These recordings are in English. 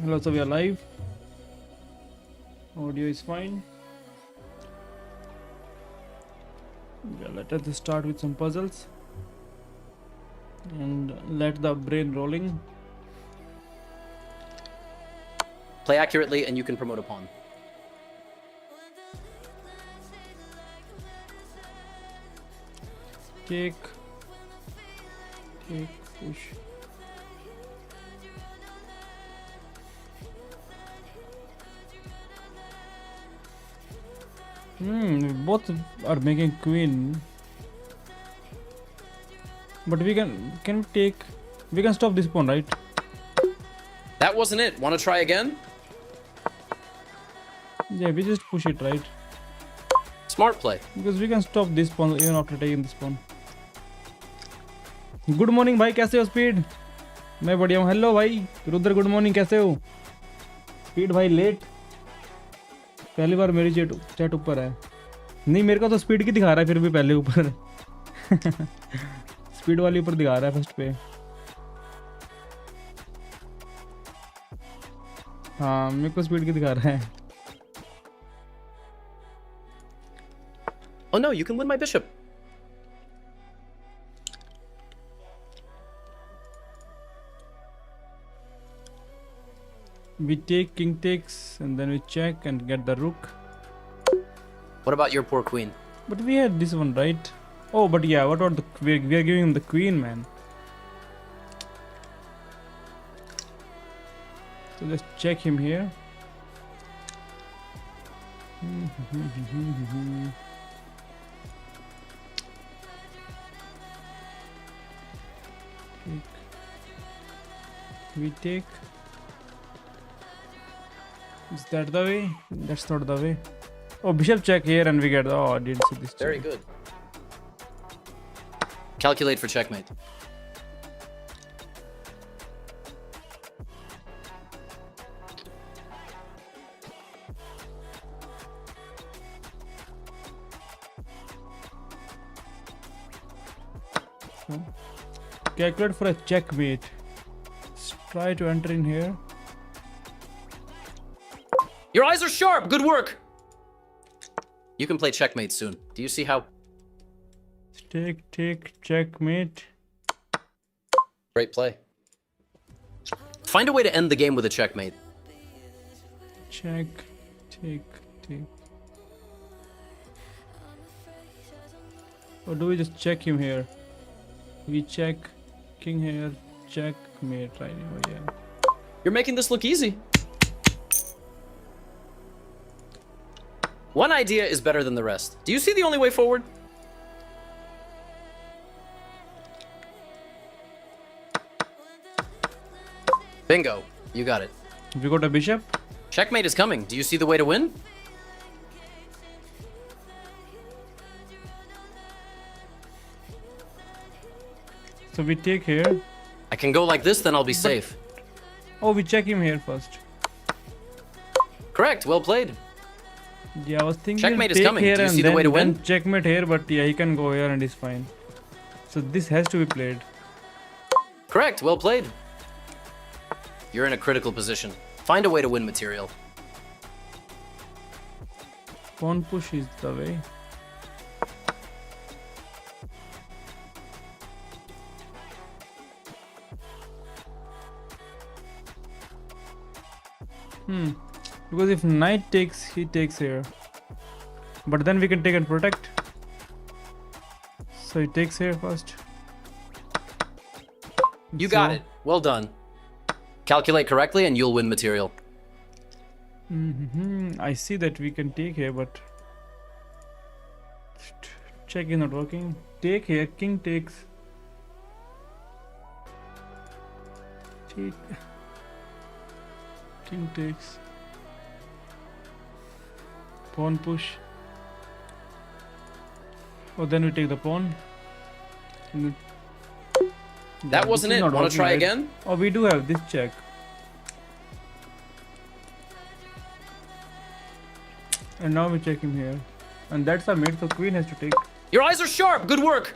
Hello, so we are live. Audio is fine. Yeah, let us start with some puzzles and let the brain rolling. Play accurately and you can promote a pawn. Take, push. Both are making queen, but we can we can stop this pawn, right? That wasn't it. Want to try again? Yeah, we just push it, right? Smart play. Because we can stop this pawn even after taking this pawn. Good morning भाई, कैसे हो speed? मैं बढ़िया हूँ. Hello भाई Rudra, good morning, कैसे हो? Speed भाई लेट, पहली बार मेरी चैट ऊपर है. नहीं, मेरे को तो स्पीड की दिखा रहा है, फिर भी पहले ऊपर. स्पीड वाली ऊपर दिखा रहा है फर्स्ट पे. हाँ, मेरे को स्पीड की दिखा रहा है. Oh no, you can win my bishop. We take, king takes, and then we check and get the rook. What about your poor queen? But we had this one, right? Oh, but yeah, what about the... We are giving him the queen, man. So let's check him here. We take. Is that the way? That's not the way. Oh, bishop check here and we get... Oh, I didn't see this check. Very good. Calculate for checkmate. So, calculate for a checkmate. Let's try to enter in here. Your eyes are sharp. Good work. You can play checkmate soon. Do you see how? Take, checkmate. Great play. Find a way to end the game with a checkmate. Check, take. Or do we just check him here? We check, king here, checkmate, right? Oh, yeah. You're making this look easy. One idea is better than the rest. Do you see the only way forward? Bingo. You got it. We got a bishop. Checkmate is coming. Do you see the way to win? So we take here. I can go like this, then I'll be safe. Oh, we check him here first. Correct. Well played. Yeah, I was thinking Checkmate is take coming. here Do you and see the way to win? then checkmate here, but yeah, he can go here and he's fine. So this has to be played. Correct. Well played. You're in a critical position. Find a way to win material. Pawn push is the way. Because if knight takes, he takes here. But then we can take and protect. So he takes here first. You got it. Well done. Calculate correctly and you'll win material. I see that we can take here, but check is not working. Take here, king takes. Take. King takes. Pawn push. Oh, then we take the pawn. That wasn't it. Want to try again? Oh, we do have this check. And now we check him here. And that's our mate, so queen has to take. Your eyes are sharp. Good work.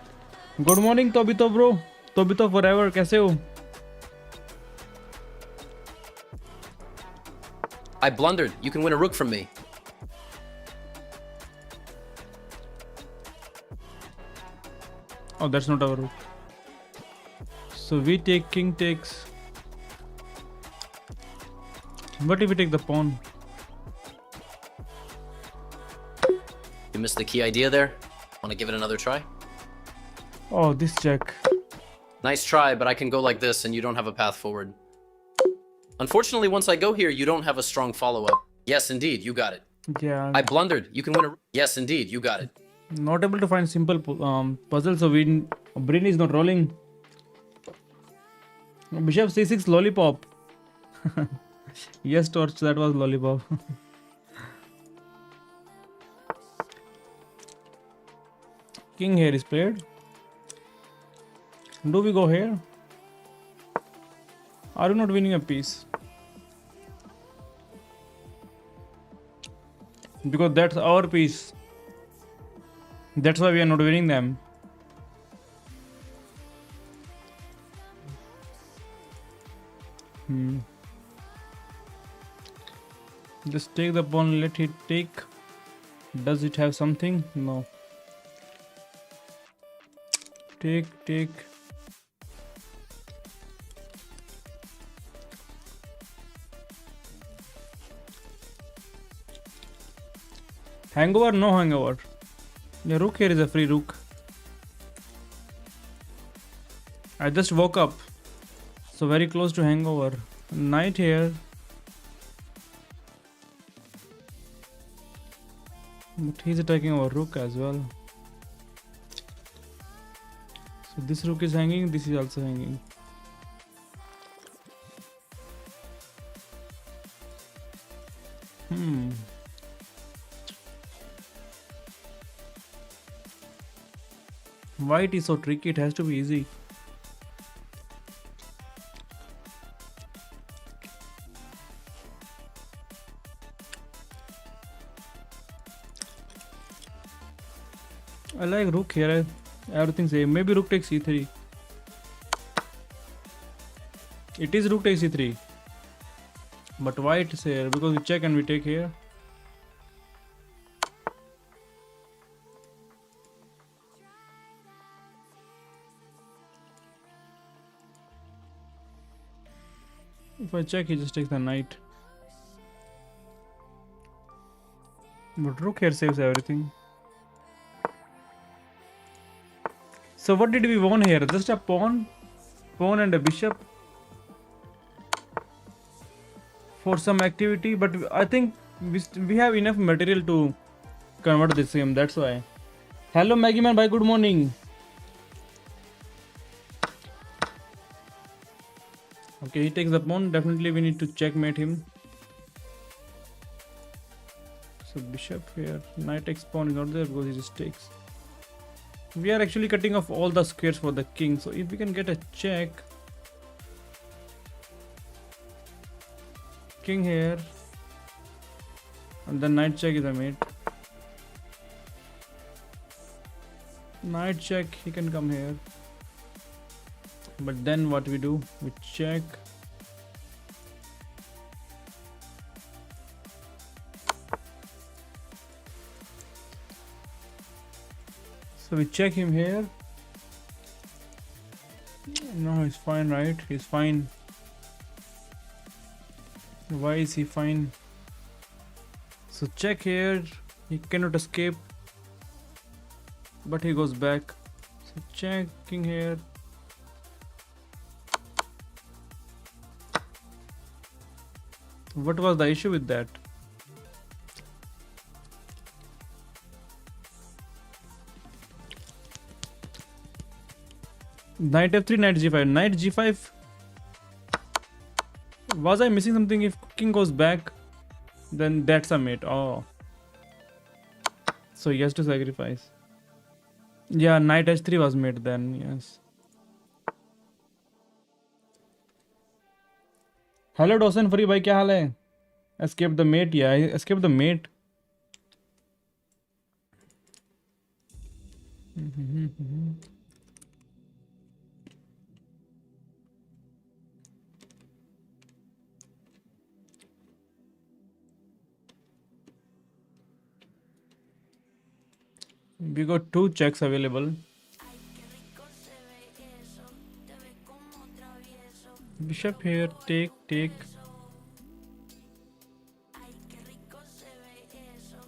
Good morning, Tobito bro. Tobito forever, कैसे हो? I blundered. You can win a rook from me. Oh, that's not our rook. So we take, king takes. What if we take the pawn? You missed the key idea there. Want to give it another try? Oh, this check. Nice try, but I can go like this and you don't have a path forward. Unfortunately, once I go here, you don't have a strong follow-up. Yes, indeed, you got it. Yeah. I blundered. You can win a... Yes, indeed, you got it. Not able to find simple puzzle, so brain is not rolling. Bishop c6 lollipop. Yes, Torch, that was lollipop. King here is played. Do we go here? Are we not winning a piece? Because that's our piece. That's why we are not winning them. Just take the pawn, let it take. Does it have something? No. Take. Hangover? No hangover. Yeah, rook here is a free rook. I just woke up. So very close to hangover. Knight here. But he's attacking our rook as well. So this rook is hanging, this is also hanging. White is so tricky, it has to be easy. I like rook here. Everything same. Maybe rook takes c3. It is rook takes c3. But white is here because we check and we take here. If I check, he just takes the knight. But rook here saves everything. So what did we won here? Just a pawn and a bishop for some activity, but I think we have enough material to convert this game, that's why. Hello Maggie man, bye, good morning. Okay, he takes the pawn, definitely we need to checkmate him. So bishop here, knight takes pawn is not there because he just takes. We are actually cutting off all the squares for the king, so if we can get a check. King here. And then knight check is a mate. Knight check, he can come here. But then what we do? We check. So we check him here. No, he's fine, right? He's fine. Why is he fine? So check here. He cannot escape. But he goes back. So checking here. What was the issue with that? Knight f3, knight g5. Knight g5. Was I missing something? If king goes back, then that's a mate. Oh. So he has to sacrifice. Yeah, knight h3 was mate then, yes. Hello Dawson Free bhai, क्या हाल है? Escape the mate, yeah, escape the mate. We got 2 checks available. Bishop here, take.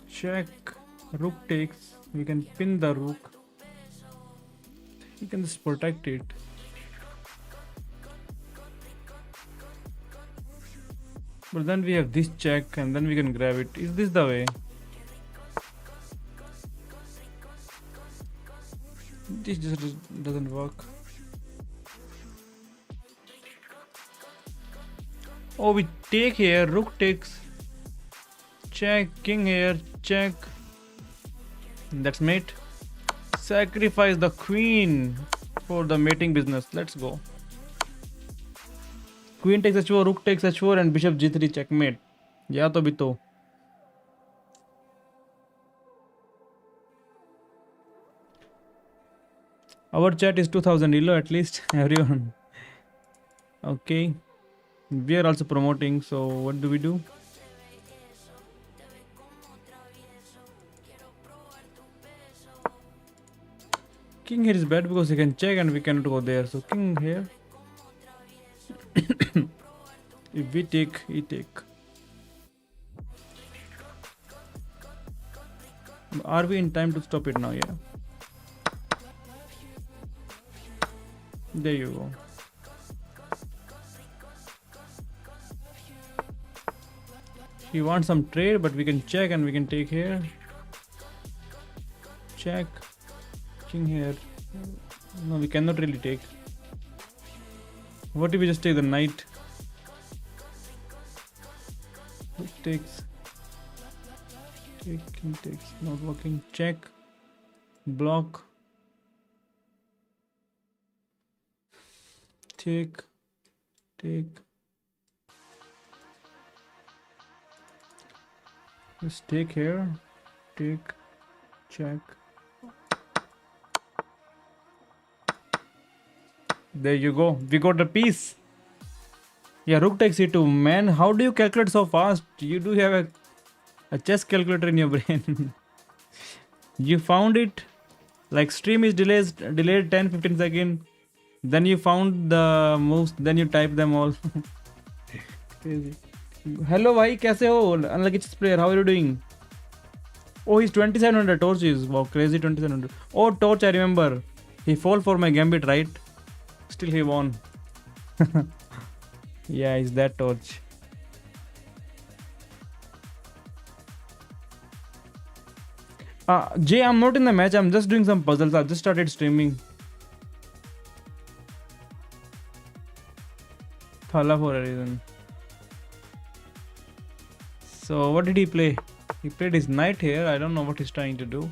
Check. Rook takes. We can pin the rook. He can just protect it. But then we have this check and then we can grab it. Is this the way? This just doesn't work. Oh, we take here. Rook takes. Check. King here. Check. That's mate. Sacrifice the queen for the mating business. Let's go. Queen takes h4, rook takes h4 and bishop g3 checkmate. या तो भी तो. Our chat is 2000 elo at least everyone. Okay. We are also promoting, so what do we do? King here is bad because he can check and we cannot go there. So king here. If we take, he take. Are we in time to stop it now? Yeah. There you go. He wants some trade, but we can check and we can take here. Check. King here. No, we cannot really take. What if we just take the knight? Rook takes. Take, king takes. Not working. Check. Block. Take. Just take here. Take. Check. There you go. We got a piece. Yeah, rook takes e2. Man, how do you calculate so fast? You do have a chess calculator in your brain. You found it. Like stream is delayed 10-15 seconds. Then you found the moves. Then you type them all. Crazy. Hello, bhai. Kaise ho? Unlucky chess player. How are you doing? Oh, he's 2700 torches. Wow, crazy 2700. Oh, torch, I remember. He fall for my gambit, right? Still he won. Yeah, it's that torch. Jay, I'm not in the match. I'm just doing some puzzles. I just started streaming. Thala for a reason. So what did he play? He played his knight here. I don't know what he's trying to do.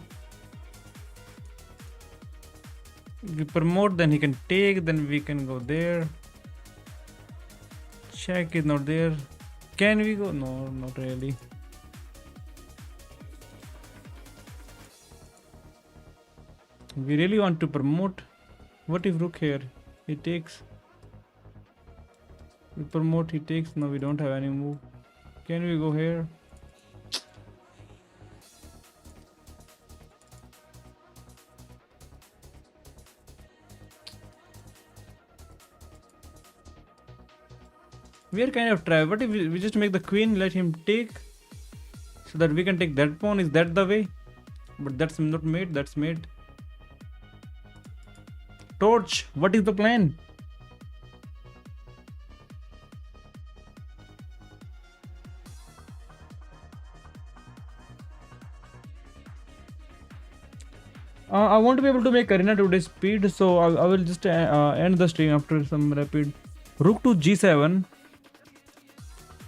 If we promote, then he can take, then we can go there. Check is not there. Can we go? No, not really. We really want to promote. What if rook here? He takes. We promote, he takes. No, we don't have any move. Can we go here? We are kind of try. What if we just make the queen, let him take, so that we can take that pawn? Is that the way? But that's not mate, that's mate. Torch, what is the plan? I want to be able to make arena today's speed, so I will just end the stream after some rapid. Rook to g7.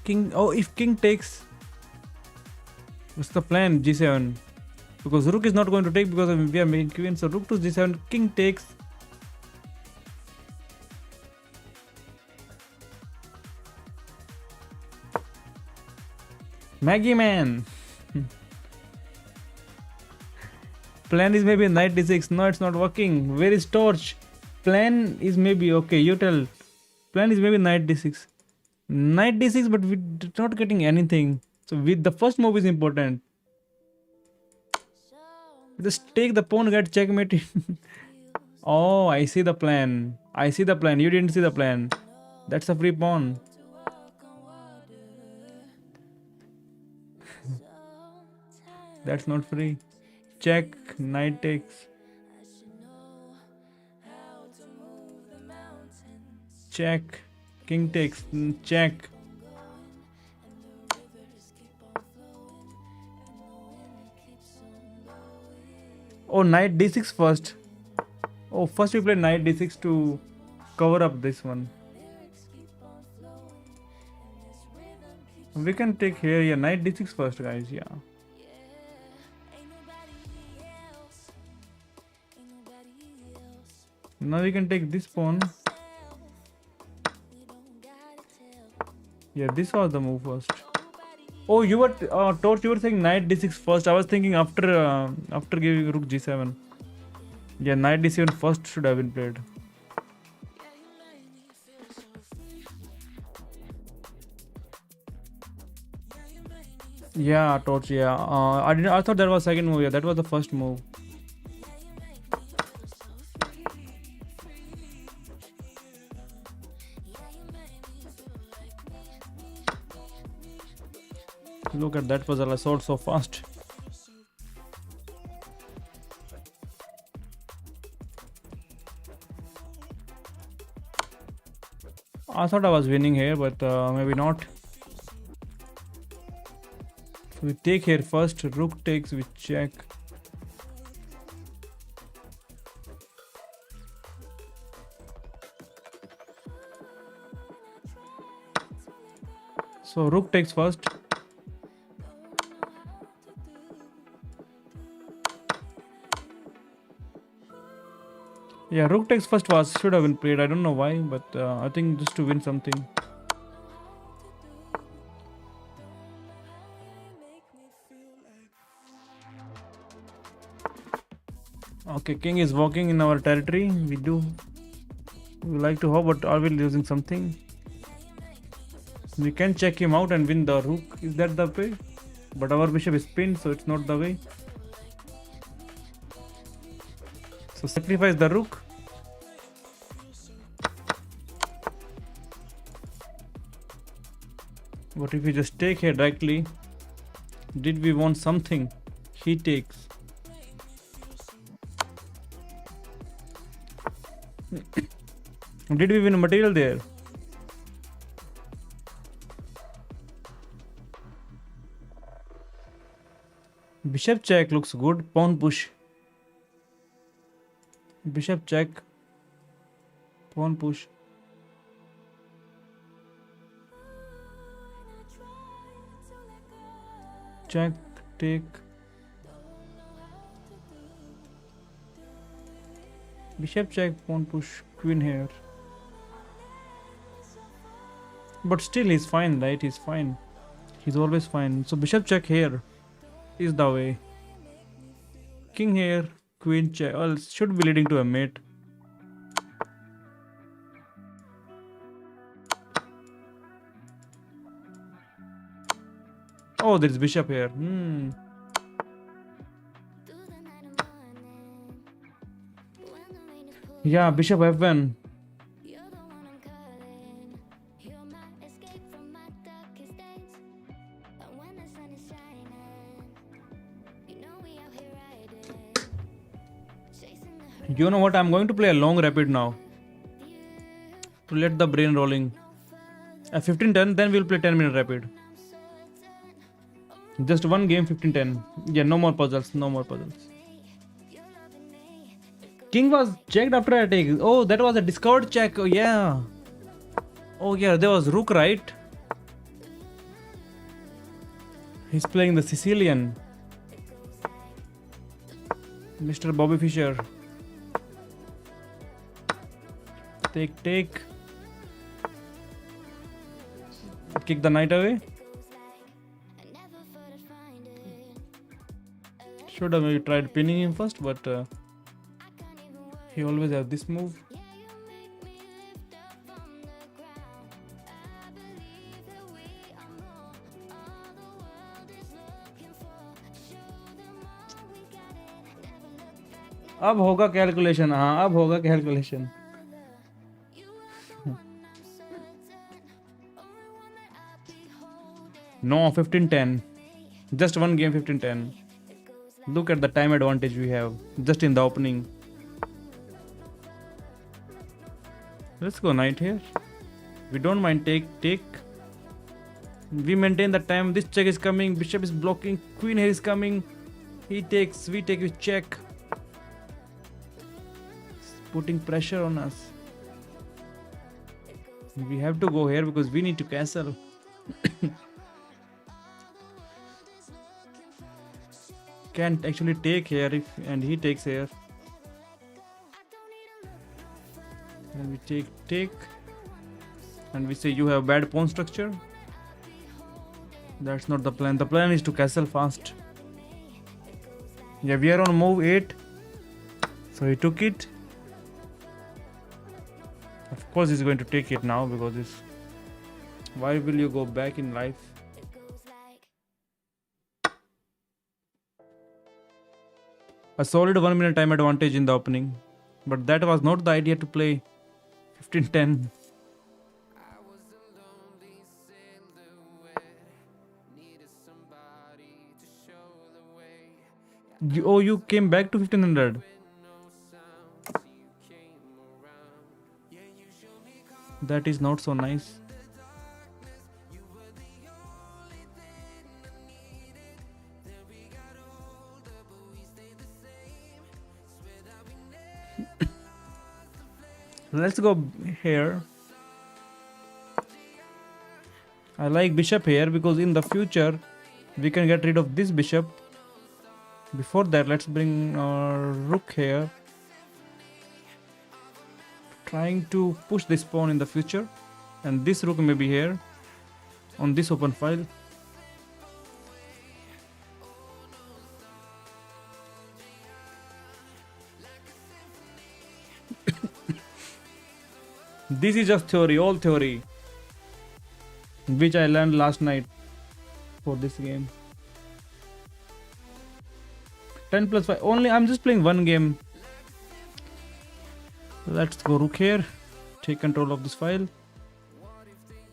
King. Oh, if king takes, what's the plan? G7, because rook is not going to take because we are making queen. So rook to g7. King takes. Maggie man. Plan is maybe knight d6. No, it's not working. Where is torch? Plan is maybe okay. You tell. Plan is maybe knight d6. Knight d6, but we're not getting anything. So the first move is important. Just take the pawn, get checkmate. Oh, I see the plan. I see the plan. You didn't see the plan. That's a free pawn. That's not free. Check, knight takes. Check, king takes. Check. Oh, knight d6 first. Oh, first we play knight d6 to cover up this one. We can take here, yeah, knight d6 first, guys, yeah. Now we can take this pawn. Yeah, this was the move first. Oh, you were Torch, you were saying knight d6 first. I was thinking after giving rook g7. Yeah, knight d7 first should have been played. Yeah, Torch. Yeah, I didn't. I thought that was second move. Yeah, that was the first move. Look at that puzzle. I solved so fast. I thought I was winning here, but maybe not. So we take here first. Rook takes. We check. So rook takes first. Yeah, rook takes first was should have been played. I don't know why, but I think just to win something. Okay, king is walking in our territory. We like to hope, but are we losing something? We can check him out and win the rook. Is that the way? But our bishop is pinned, so it's not the way. So sacrifice the rook. What if we just take here directly? Did we want something? He takes. Did we win material there? Bishop check looks good. Pawn push. Bishop check. Pawn push. Check, take. Bishop check, pawn push, queen here. But still he's fine, right? He's fine. He's always fine. So bishop check here is the way. King here, queen check. Well, should be leading to a mate. Oh, there is bishop here. Yeah, bishop f1. You know what? I'm going to play a long rapid now to let the brain rolling. At 15-10, then we'll play 10-minute rapid. Just one game, 15-10. Yeah, no more puzzles. No more puzzles. King was checked after I take. Oh, that was a discovered check. Oh, yeah. Oh, yeah, there was rook, right? He's playing the Sicilian. Mr. Bobby Fischer. Take. Kick the knight away. Should have maybe tried pinning him first, but he always has this move. अब होगा calculation, हाँ अब होगा calculation. No, 15-10. Just one game, 15-10. Look at the time advantage we have just in the opening. Let's go knight here. We don't mind take. We maintain the time. This check is coming. Bishop is blocking. Queen here is coming. He takes. We take with check. It's putting pressure on us. We have to go here because we need to castle. Can't actually take here and he takes here. And we take. And we say you have bad pawn structure. That's not the plan. The plan is to castle fast. Yeah, we are on move 8. So he took it. Of course he's going to take it now because it's... Why will you go back in life? A solid 1 minute time advantage in the opening. But that was not the idea to play 15-10. You came back to 1500. That is not so nice. Let's go here. I like bishop here because in the future we can get rid of this bishop. Before that, let's bring our rook here. Trying to push this pawn in the future. And this rook may be here on this open file. This is just theory, all theory, which I learned last night for this game. 10 plus 5. Only I'm just playing one game. Let's go rook here. Take control of this file.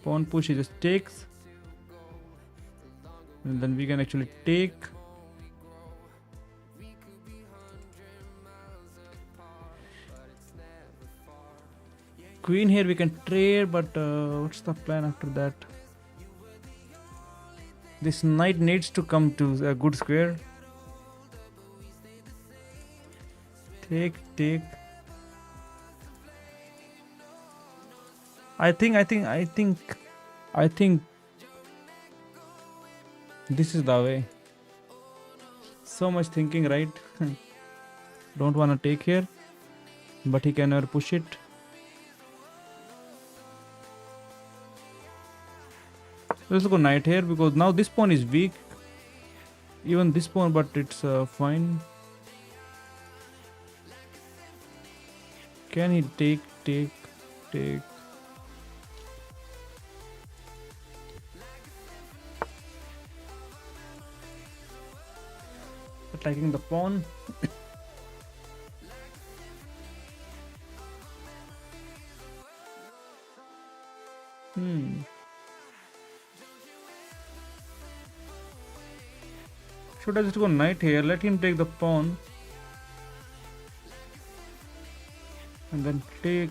Pawn push, he just takes. And then we can actually take. Queen here we can trade, but what's the plan after that? This knight needs to come to a good square. Take. I think this is the way. So much thinking, right? Don't wanna take here, but he can never push it. Let's go knight here because now this pawn is weak. Even this pawn, but it's fine. Can he take? Attacking the pawn. Should I just go knight here? Let him take the pawn. And then take.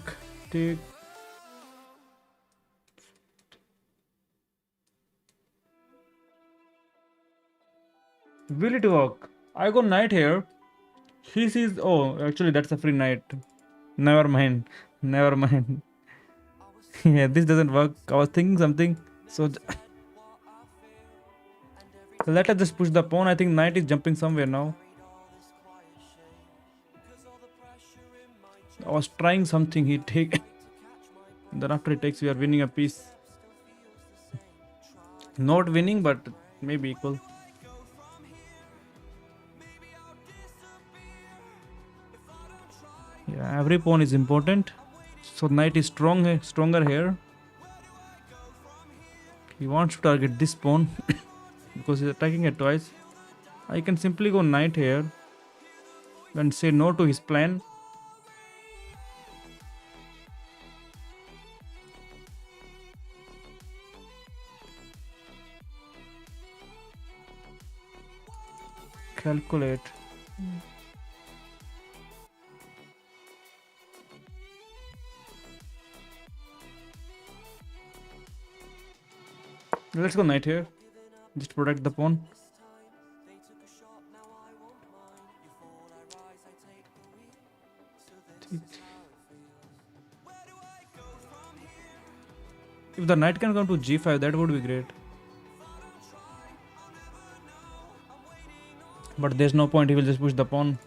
Will it work? I go knight here. He sees... Oh, actually that's a free knight. Never mind. Yeah, this doesn't work. I was thinking something. So let us just push the pawn. I think knight is jumping somewhere now. I was trying something. He take. Then after he takes, we are winning a piece. Not winning, but maybe equal. Yeah, every pawn is important. So knight is stronger here. He wants to target this pawn because he's attacking it twice. I can simply go knight here. and say no to his plan. Calculate. Let's go knight here. Just protect the pawn. If the knight can come to g5, that would be great. But there's no point, he will just push the pawn.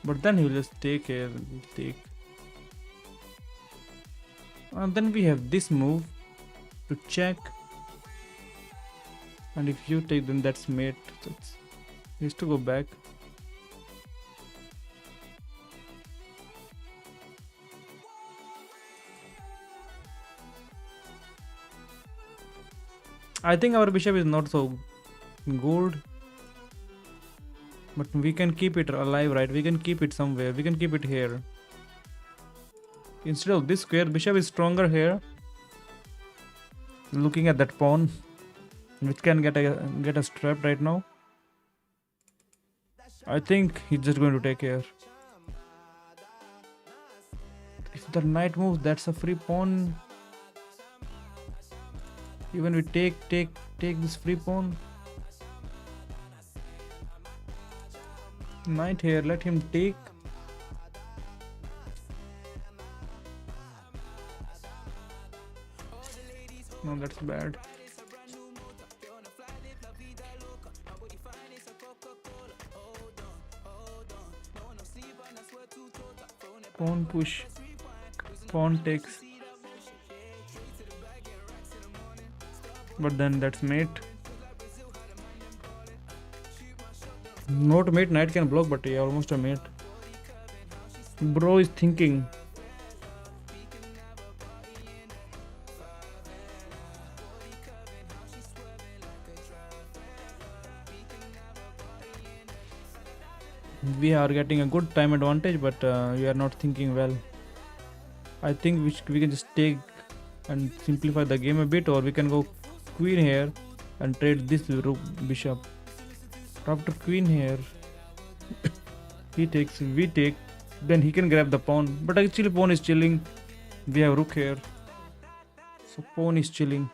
But then he will just take here, take. And then we have this move to check. And if you take, then that's mate. So he has to go back. I think our bishop is not so good. But we can keep it alive, right? We can keep it somewhere. We can keep it here. Instead of this square, bishop is stronger here. Looking at that pawn, which can get us trapped right now. I think he's just going to take here. If the knight moves, that's a free pawn. Even we take this free pawn. Knight here, let him take. No, that's bad. Pawn push. Pawn takes. But then that's mate. Not mate, knight can block, but yeah, almost a mate. Bro is thinking. We are getting a good time advantage, but we are not thinking well. I think we can just take and simplify the game a bit, or we can go queen here and trade this bishop. After queen here, he takes, we take, then he can grab the pawn. But actually pawn is chilling. We have rook here, so pawn is chilling.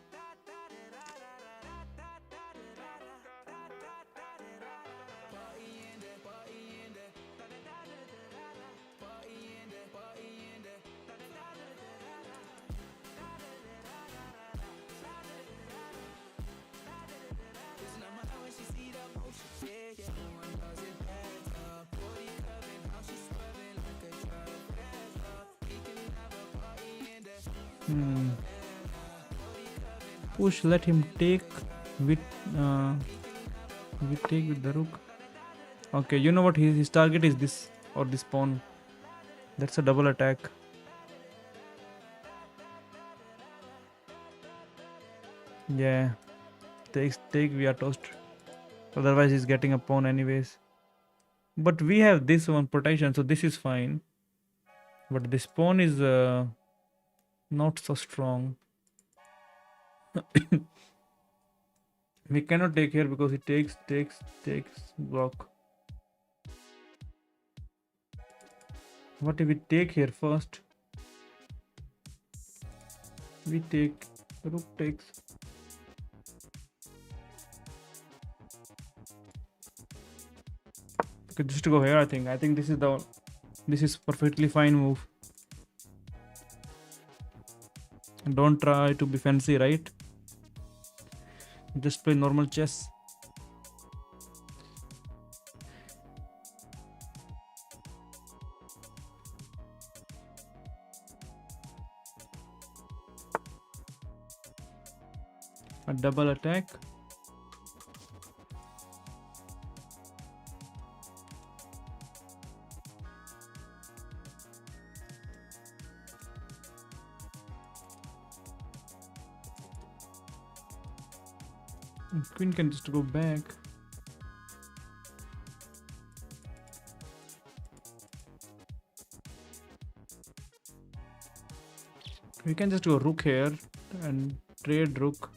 Push, let him take with we take with the rook. Okay, you know what, his target is this, or this pawn. That's a double attack. Yeah, take, we are toast. Otherwise he's getting a pawn anyways. But we have this one protection, so this is fine. But this pawn is not so strong. We cannot take here because it takes block. What if we take here first? We take, rook takes. Okay, just to go here, I think this is perfectly fine move. Don't try to be fancy, right? Just play normal chess. A double attack. And queen can just go back. We can just go rook here and trade rook.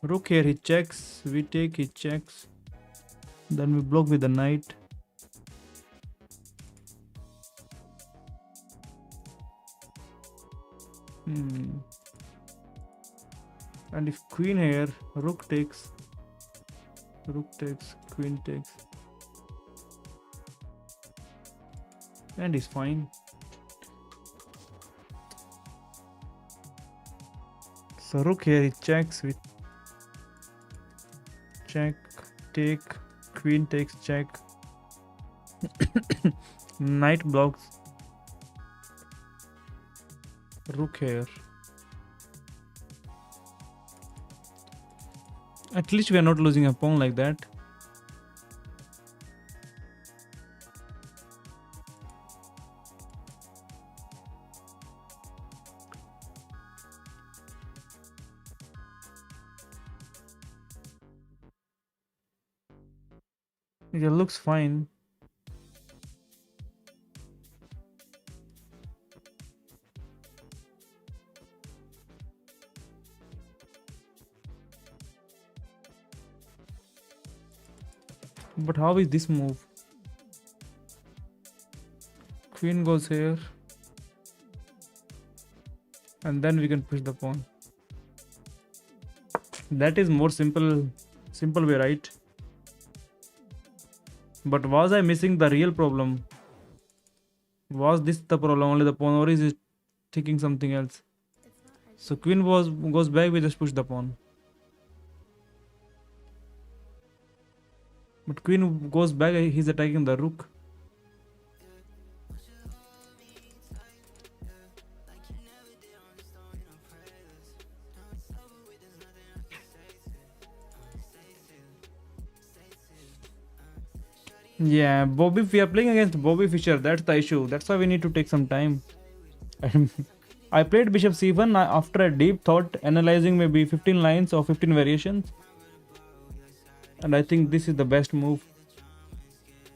Rook here, he checks. We take, he checks. Then we block with the knight. And if queen here, rook takes, queen takes. And he's fine. So rook here, he checks, we check, take, queen takes, check. Knight blocks. Rook here. At least we are not losing a pawn like that. It looks fine. But how is this move? Queen goes here. And then we can push the pawn. That is more simple way, right? But was I missing the real problem? Was this the problem, only the pawn, or is it thinking something else? So queen goes back, we just push the pawn. But queen goes back, he's attacking the rook. Yeah, Bobby, we are playing against Bobby Fischer. That's the issue. That's why we need to take some time. I played bishop c1 after a deep thought, analyzing maybe 15 lines or 15 variations. And I think this is the best move.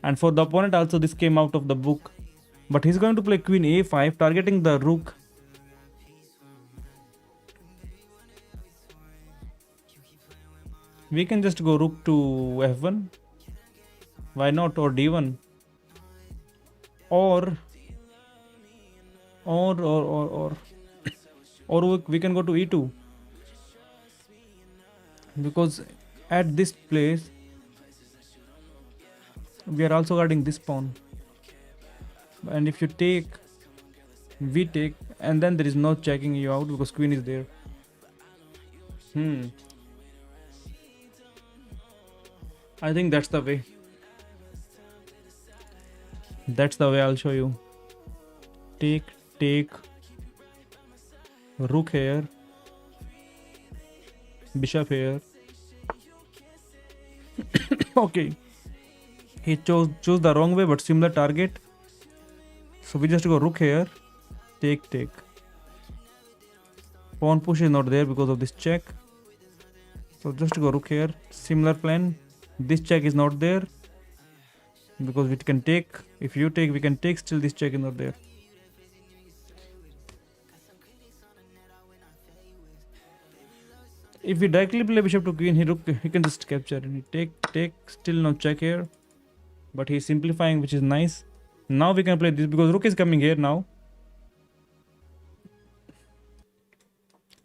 And for the opponent also, this came out of the book. But he's going to play queen a5, targeting the rook. We can just go rook to f1. Why not? Or d1. Or we can go to e2. Because at this place, we are also guarding this pawn. And if you take, we take, and then there is no checking you out because queen is there. I think that's the way. That's the way I'll show you. Take, rook here, bishop here. Okay, he chose the wrong way, but similar target. So we just go rook here, take. Pawn push is not there because of this check. So just go rook here, similar plan. This check is not there because we can take. If you take, we can take. Still this check is not there. If we directly play bishop to queen, he can just capture and he take. Still no check here, but he's simplifying, which is nice. Now we can play this because rook is coming here now.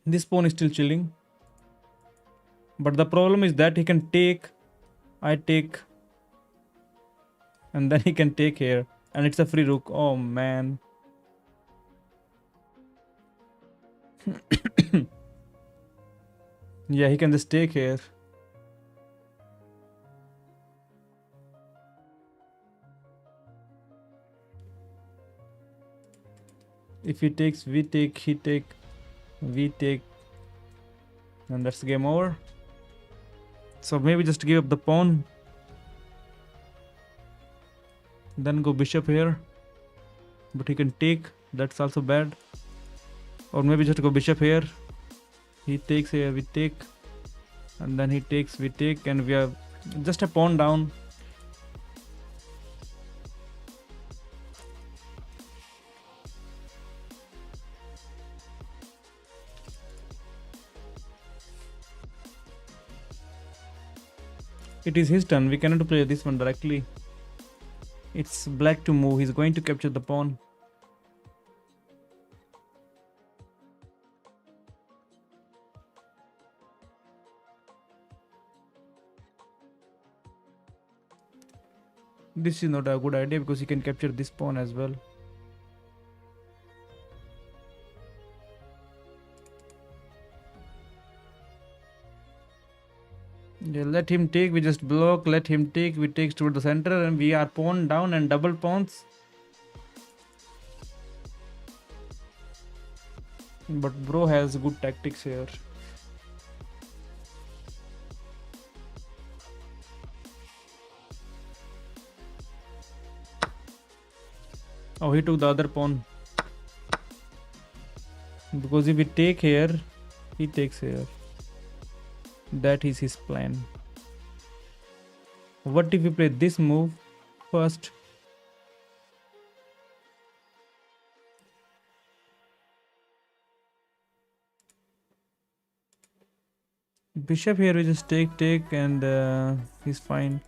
This pawn is still chilling, but the problem is that he can take. I take, and then he can take here, and it's a free rook. Oh man. Yeah, he can just take here. If he takes, we take, he take, we take. And that's game over. So maybe just give up the pawn. Then go bishop here. But he can take. That's also bad. Or maybe just go bishop here. He takes here, we take. And then he takes, we take. And we have just a pawn down. It is his turn. We cannot play this one directly. It's black to move. He's going to capture the pawn. This is not a good idea because he can capture this pawn as well. Yeah, let him take, we just block, let him take, we take toward the center, and we are pawn down and double pawns. But bro has good tactics here. Oh, he took the other pawn. Because if we take here, he takes here. That is his plan. What if we play this move first? Bishop here, we just take, and he's fine.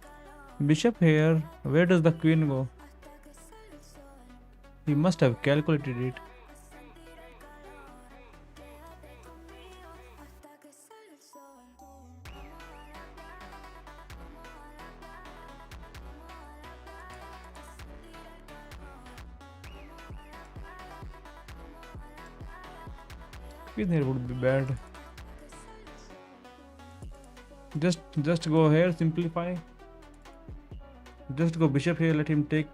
Bishop here, where does the queen go? He must have calculated it. Queen here would be bad. Just go here, simplify. Just go bishop here, let him take.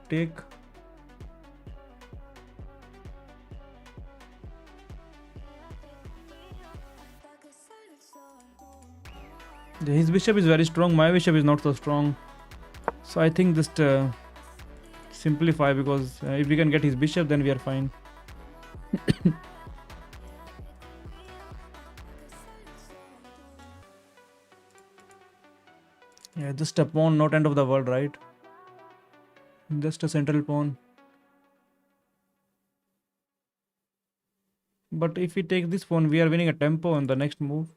His bishop is very strong, my bishop is not so strong. So I think just simplify, because if we can get his bishop, then we are fine. Yeah, just a pawn, not end of the world, right? Just a central pawn. But if we take this pawn, we are winning a tempo on the next move.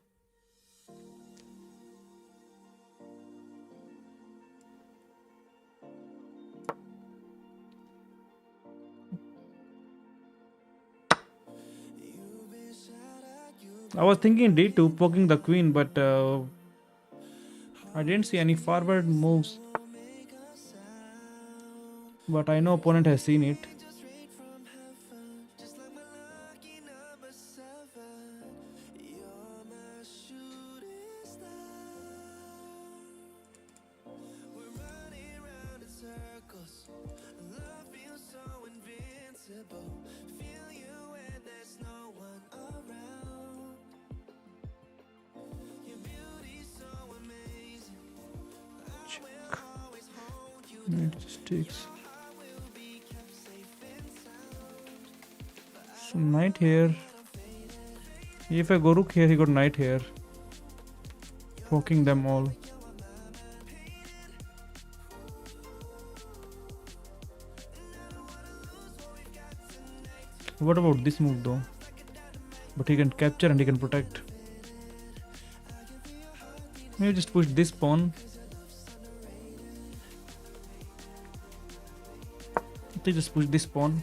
I was thinking d2, poking the queen, but I didn't see any forward moves. But I know opponent has seen it. It just takes. So knight here. If I go rook here, he got knight here. Poking them all. What about this move though? But he can capture and he can protect. Maybe just push this pawn. They just push this pawn.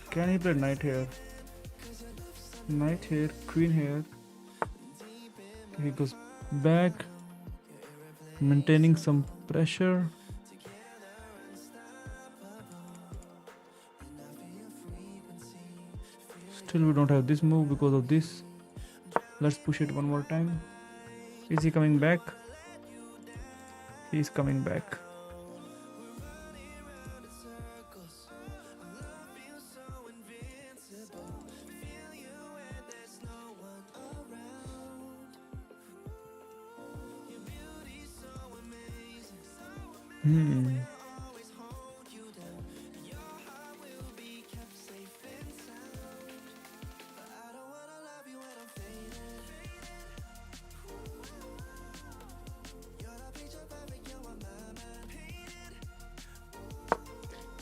Can he play knight here? Knight here, queen here. He goes back, maintaining some pressure. Still we don't have this move because of this. Let's push it one more time. Is he coming back? He's coming back.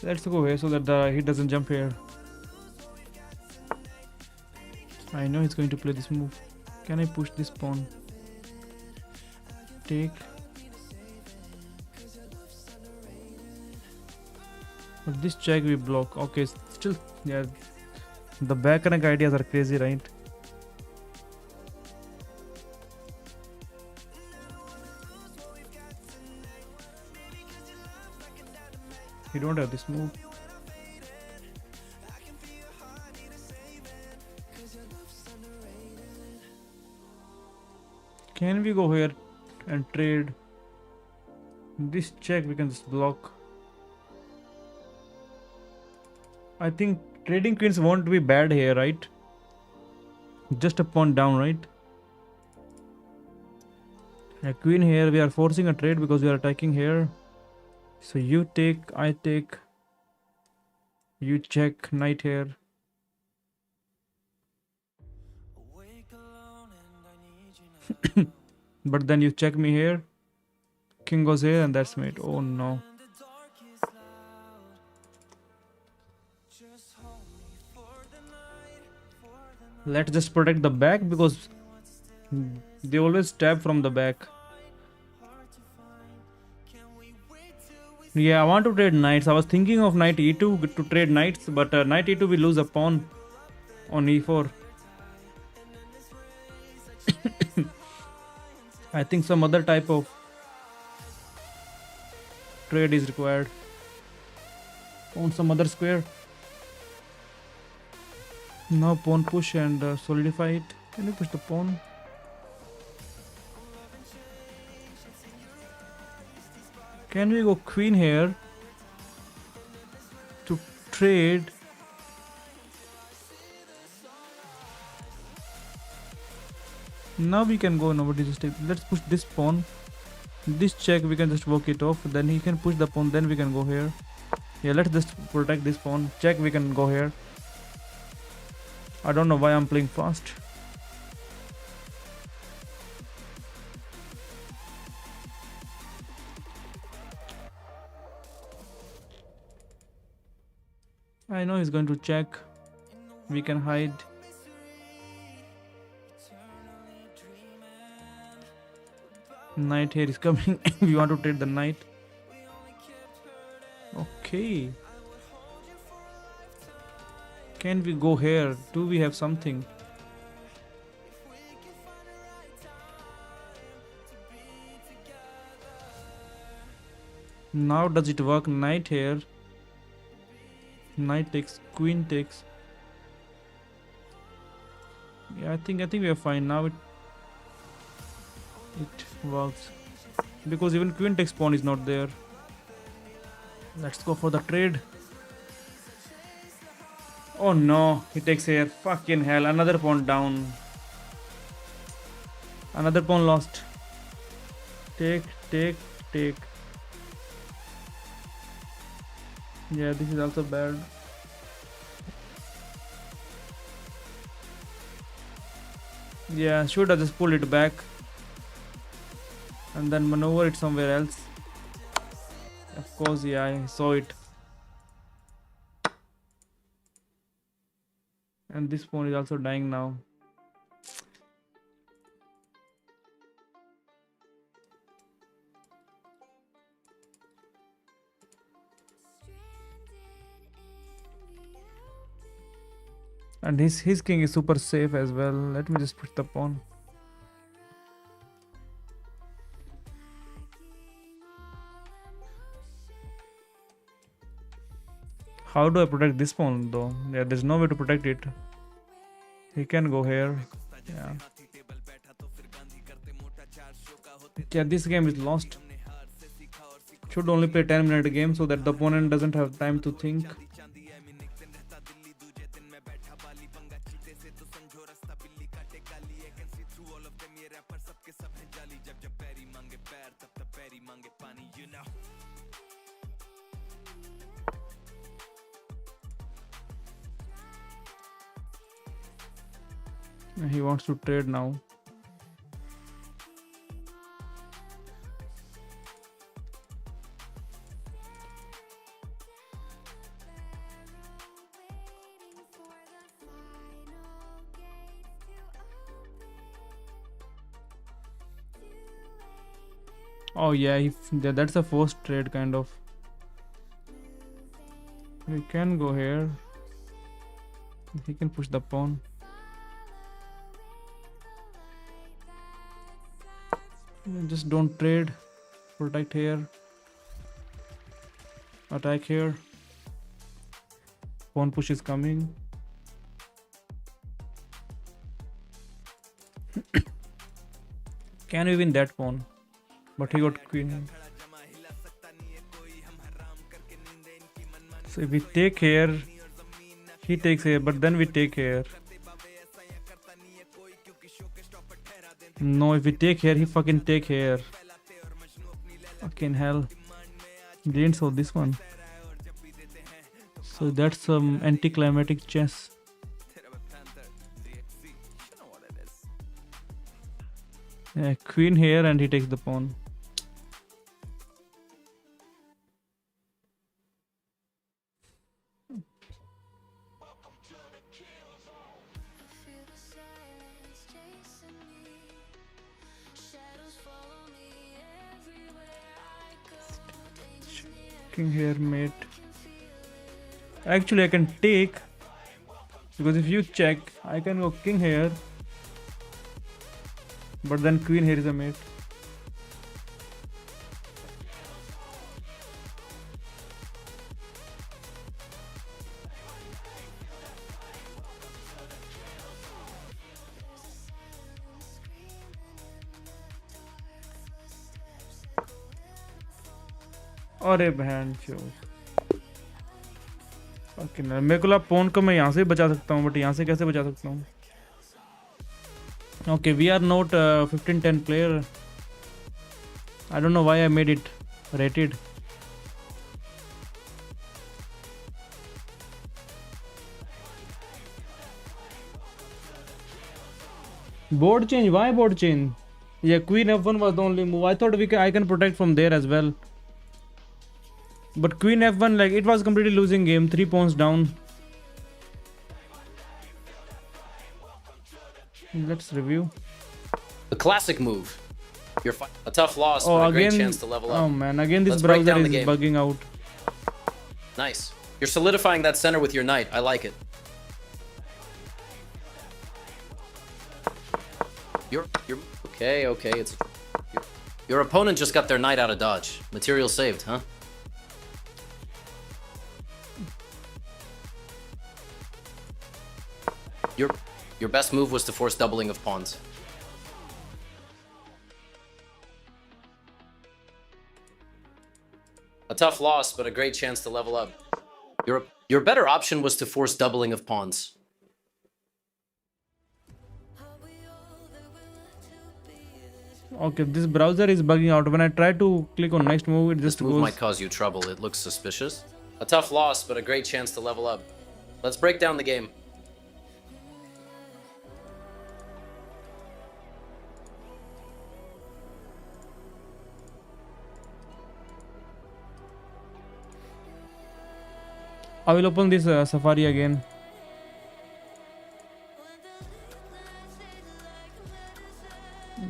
Let's go here so that he doesn't jump here. I know he's going to play this move. Can I push this pawn? Take. But this check we block. Okay, still, yeah. The back rank ideas are crazy, right? You don't have this move. Can we go here and trade? This check we can just block. I think trading queens won't be bad here, right? Just a pawn down, right? A queen here, we are forcing a trade because we are attacking here. So you take, I take. You check, knight here. But then you check me here. King goes here and that's mate. Oh no. Let's just protect the back because they always stab from the back. Yeah, I want to trade knights. I was thinking of knight e2 to trade knights, but knight e2 we lose a pawn on e4. I think some other type of trade is required on some other square. Now pawn push and solidify it. Can you push the pawn? Can we go queen here to trade? Now we can go. Nobody just take. Let's push this pawn. This check we can just work it off. Then he can push the pawn. Then we can go here. Yeah, let's just protect this pawn. Check. We can go here. I don't know why I'm playing fast. I know he's going to check. We can hide. Knight here is coming. We want to trade the knight. Okay. Can we go here? Do we have something? Now does it work? Knight here. Knight takes, queen takes. Yeah, I think we are fine now. It works because even queen takes pawn is not there. Let's go for the trade. Oh no, he takes here. Fucking hell, another pawn down. Another pawn lost. Take. Yeah, this is also bad. Yeah, should have just pulled it back and then maneuver it somewhere else. Of course, yeah, I saw it. And this pawn is also dying now. And his king is super safe as well. Let me just push the pawn. How do I protect this pawn though? Yeah, there's no way to protect it. He can go here. Yeah. Yeah, this game is lost. Should only play 10-minute game so that the opponent doesn't have time to think. He wants to trade now. Oh yeah, that's a forced trade kind of. We can go here. He can push the pawn. Just don't trade. Protect here. Attack here. Pawn push is coming. Can we win that pawn? But he got queen. So if we take here, he takes here, but then we take here. No, if we take here, he fucking take here. Fucking hell. Didn't saw this one. So that's some anticlimactic chess. Yeah, queen here and he takes the pawn. King here, mate. Actually, I can take, because if you check, I can go king here, but then queen here is a mate. अरे बहन चो मेरे को pawn को मैं यहाँ से बचा सकता हूँ, बट यहाँ से कैसे बचा सकता हूँ? Okay, we are not 15-10 player. I don't know why I made it rated. Board change? Why board change? Yeah, queen f1 was the only move. I thought I can protect from there as well. But queen f1, like, it was completely losing game. 3 pawns down. Let's review. The classic move. You're a tough loss, but a great chance to level up. Oh man, again this browser is bugging out. Nice. You're solidifying that center with your knight. I like it. You're okay. It's your opponent just got their knight out of dodge. Material saved, huh? Your best move was to force doubling of pawns. A tough loss, but a great chance to level up. Your better option was to force doubling of pawns. Okay, this browser is bugging out. When I try to click on next move, it just goes... This move might cause you trouble. It looks suspicious. A tough loss, but a great chance to level up. Let's break down the game. I will open this Safari again.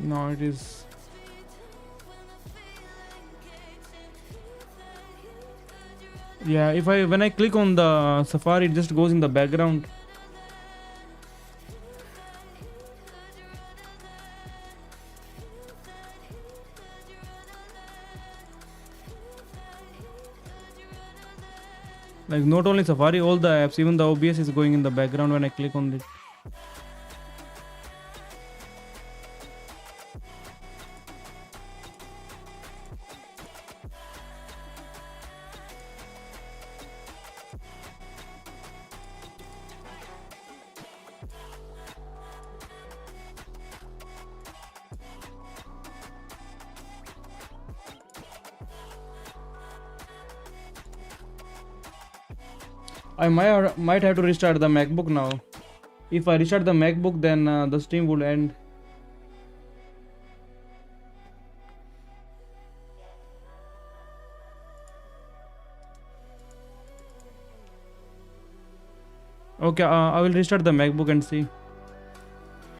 No, it is. Yeah, when I click on the Safari, it just goes in the background. Like, not only Safari, all the apps, even the OBS is going in the background when I click on it. I might have to restart the MacBook now. If I restart the MacBook, then the stream will end. Okay, I will restart the MacBook and see.